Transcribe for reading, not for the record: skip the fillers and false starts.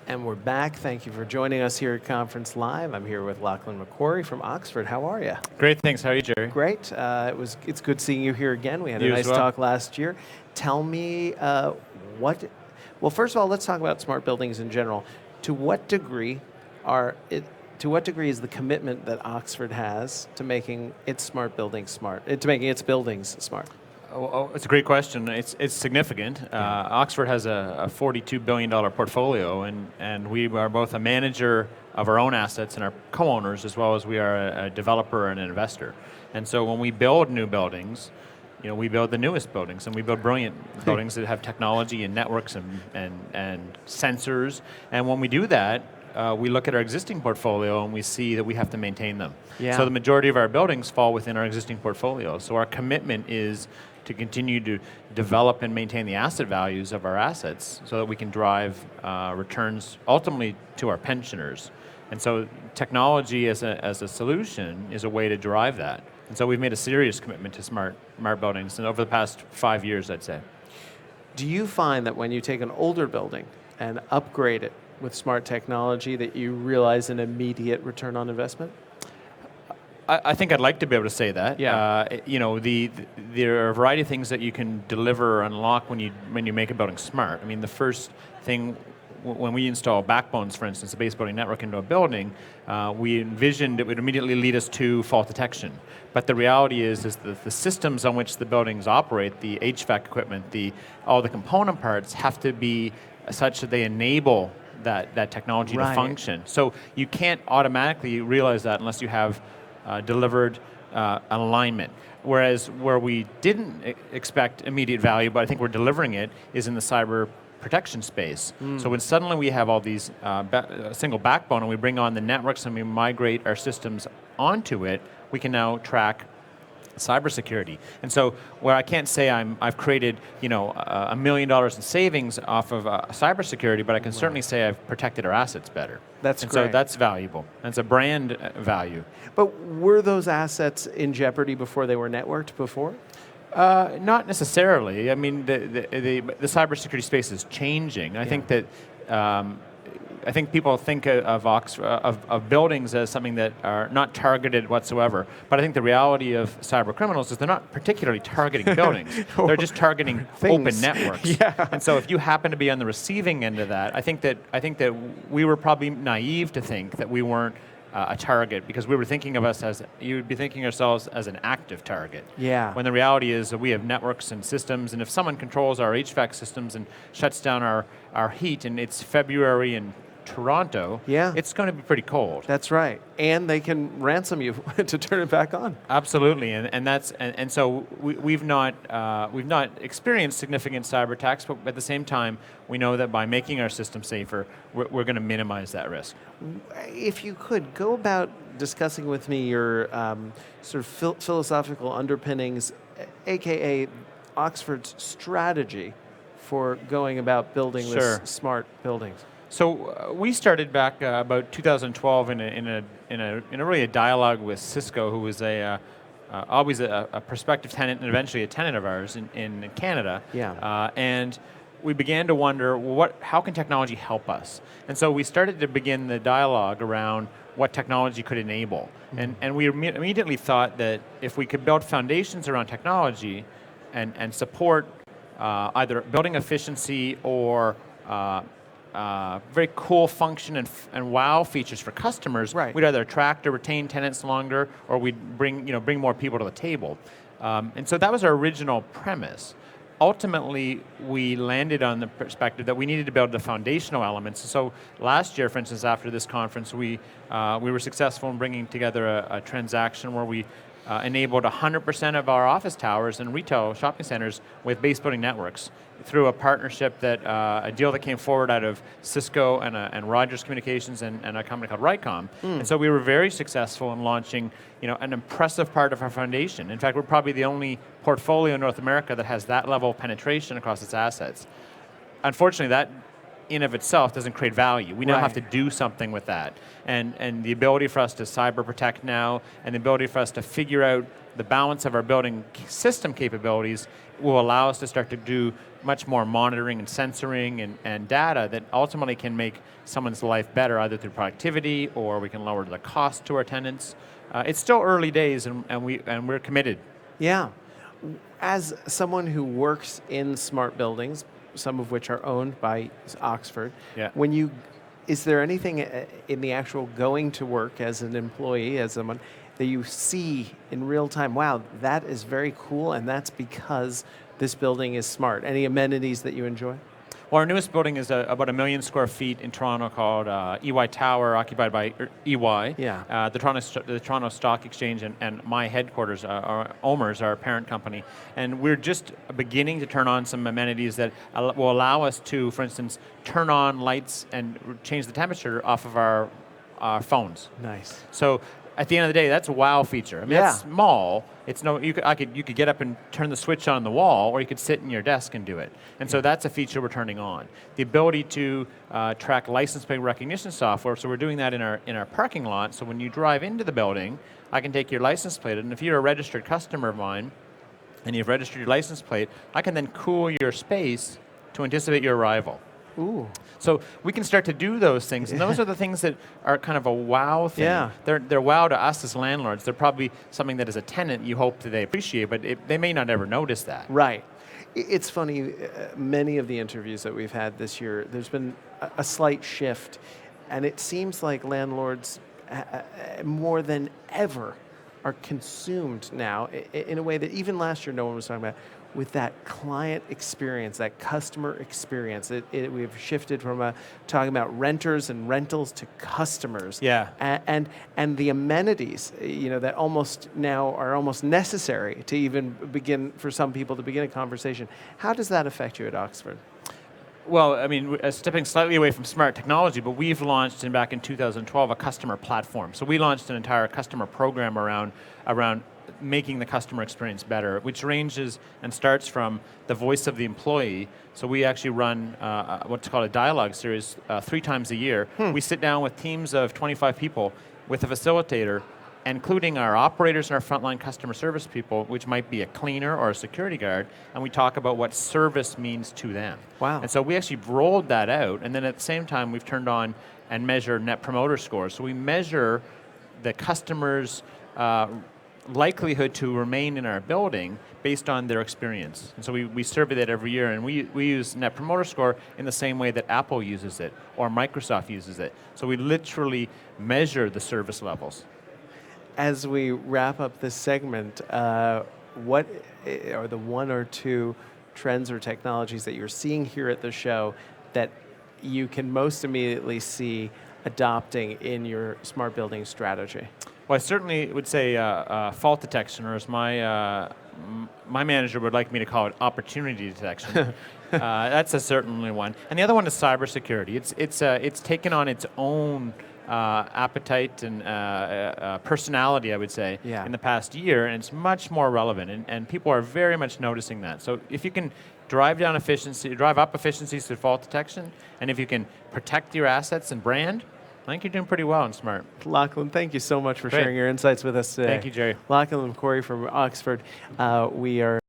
And we're back. Thank you for joining us here at Conference Live. I'm here with Lachlan MacQuarrie from Oxford. How are you? Great, thanks. How are you, Jerry? Great. It's good seeing you here again. We had a You as nice well. talk last year. Tell me well, first of all, let's talk about smart buildings in general. To what degree is the commitment that Oxford has to making its smart buildings smart, to making its buildings smart? Oh, it's a great question. It's significant. Oxford has a $42 billion portfolio, and we are both a manager of our own assets and our co-owners, as well as we are a developer and an investor. And so when we build new buildings, we build the newest buildings, and we build brilliant buildings that have technology and networks and sensors. And when we do that, we look at our existing portfolio and we see that we have to maintain them. Yeah. So the majority of our buildings fall within our existing portfolio. So our commitment is to continue to develop and maintain the asset values of our assets so that we can drive returns ultimately to our pensioners. And so technology as a solution is a way to drive that. And so we've made a serious commitment to smart buildings, and over the past 5 years, I'd say. Do you find that when you take an older building and upgrade it with smart technology that you realize an immediate return on investment? I think I'd like to be able to say that. Yeah. There are a variety of things that you can deliver or unlock when you make a building smart. I mean, the first thing, when we install backbones, for instance, a base building network into a building, we envisioned it would immediately lead us to fault detection. But the reality is that the systems on which the buildings operate, the HVAC equipment, all the component parts have to be such that they enable that technology to function. So you can't automatically realize that unless you have delivered an alignment. Whereas where we didn't expect immediate value, but I think we're delivering it, is in the cyber protection space. So when suddenly we have all these single backbone and we bring on the networks and we migrate our systems onto it, we can now track cybersecurity. And so where I can't say I've created $1 million in savings off of cybersecurity, but I can certainly say I've protected our assets better. That's and great. So that's valuable. That's a brand value. But were those assets in jeopardy before they were networked before? Not necessarily. I mean, the cybersecurity space is changing. I think that I think people think of buildings as something that are not targeted whatsoever. But I think the reality of cyber criminals is they're not particularly targeting buildings. They're just targeting open networks. Yeah. And so if you happen to be on the receiving end of that, I think that we were probably naive to think that we weren't a target, because we were thinking of us as, you would be thinking ourselves as an active target. Yeah. When the reality is that we have networks and systems, and if someone controls our HVAC systems and shuts down our heat, and it's February in Toronto, it's going to be pretty cold. That's right. And they can ransom you to turn it back on. Absolutely, and so we've not experienced significant cyber attacks, but at the same time, we know that by making our system safer, we're going to minimize that risk. If you could go about discussing with me your sort of philosophical underpinnings, aka Oxford's strategy for going about building this smart buildings. So we started back about 2012 in a really a dialogue with Cisco, who was always a prospective tenant and eventually a tenant of ours in Canada. Yeah. And we began to wonder, well, how can technology help us? And so we started to begin the dialogue around what technology could enable. And we immediately thought that if we could build foundations around technology and support either building efficiency or very cool function and wow features for customers, we'd either attract or retain tenants longer, or we'd bring more people to the table. And so that was our original premise. Ultimately, we landed on the perspective that we needed to build the foundational elements. So last year, for instance, after this conference, we were successful in bringing together a transaction where we enabled 100% of our office towers and retail shopping centers with base building networks through a partnership a deal that came forward out of Cisco and Rogers Communications and a company called Rycom. And so we were very successful in launching an impressive part of our foundation. In fact, we're probably the only portfolio in North America that has that level of penetration across its assets. Unfortunately, in of itself doesn't create value. We now have to Right. do something with that. And the ability for us to cyber protect now, and the ability for us to figure out the balance of our building system capabilities will allow us to start to do much more monitoring and censoring and data that ultimately can make someone's life better, either through productivity or we can lower the cost to our tenants. It's still early days, and we're committed. Yeah. As someone who works in smart buildings, some of which are owned by Oxford, Yeah. is there anything in the actual going to work as an employee, as someone, that you see in real time? Wow, that is very cool, and that's because this building is smart. Any amenities that you enjoy? Well, our newest building is about 1 million square feet in Toronto, called EY Tower, occupied by EY. Yeah. The Toronto Stock Exchange and my headquarters, OMERS, our parent company. And we're just beginning to turn on some amenities that will allow us to, for instance, turn on lights and change the temperature off of our phones. Nice. So at the end of the day, that's a wow feature. I mean, Yeah. that's small. It's no, you could get up and turn the switch on the wall, or you could sit in your desk and do it. And so that's a feature we're turning on. The ability to track license plate recognition software. So we're doing that in our parking lot. So when you drive into the building, I can take your license plate, and if you're a registered customer of mine, and you've registered your license plate, I can then cool your space to anticipate your arrival. Ooh. So we can start to do those things, and those are the things that are kind of a wow thing. Yeah. They're wow to us as landlords. They're probably something that as a tenant you hope that they appreciate, but they may not ever notice that. Right. It's funny, many of the interviews that we've had this year, there's been a slight shift, and it seems like landlords, more than ever, are consumed now in a way that even last year no one was talking about, with that client experience, that customer experience. We've shifted from talking about renters and rentals to customers. Yeah. And the amenities, that almost now are almost necessary to even begin, for some people, to begin a conversation. How does that affect you at Oxford? Well, I mean, stepping slightly away from smart technology, but we've launched back in 2012 a customer platform. So we launched an entire customer program around making the customer experience better, which ranges and starts from the voice of the employee. So we actually run what's called a dialogue series 3 times a year. We sit down with teams of 25 people with a facilitator, including our operators and our frontline customer service people, which might be a cleaner or a security guard, and we talk about what service means to them. Wow. And so we actually rolled that out, and then at the same time we've turned on and measure net promoter scores. So we measure the customer's likelihood to remain in our building based on their experience. And so we survey that every year, and we use Net Promoter Score in the same way that Apple uses it or Microsoft uses it. So we literally measure the service levels. As we wrap up this segment, what are the 1 or 2 trends or technologies that you're seeing here at the show that you can most immediately see adopting in your smart building strategy? Well, I certainly would say fault detection, or as my manager would like me to call it, opportunity detection. That's certainly one. And the other one is cybersecurity. It's taken on its own appetite and personality, I would say, Yeah. in the past year, and it's much more relevant, and people are very much noticing that. So if you can drive up efficiencies through fault detection, and if you can protect your assets and brand, I think you're doing pretty well in smart. Lachlan, thank you so much for Great. sharing your insights with us today. Thank you, Jerry. Lachlan and MacQuarrie from Oxford. We are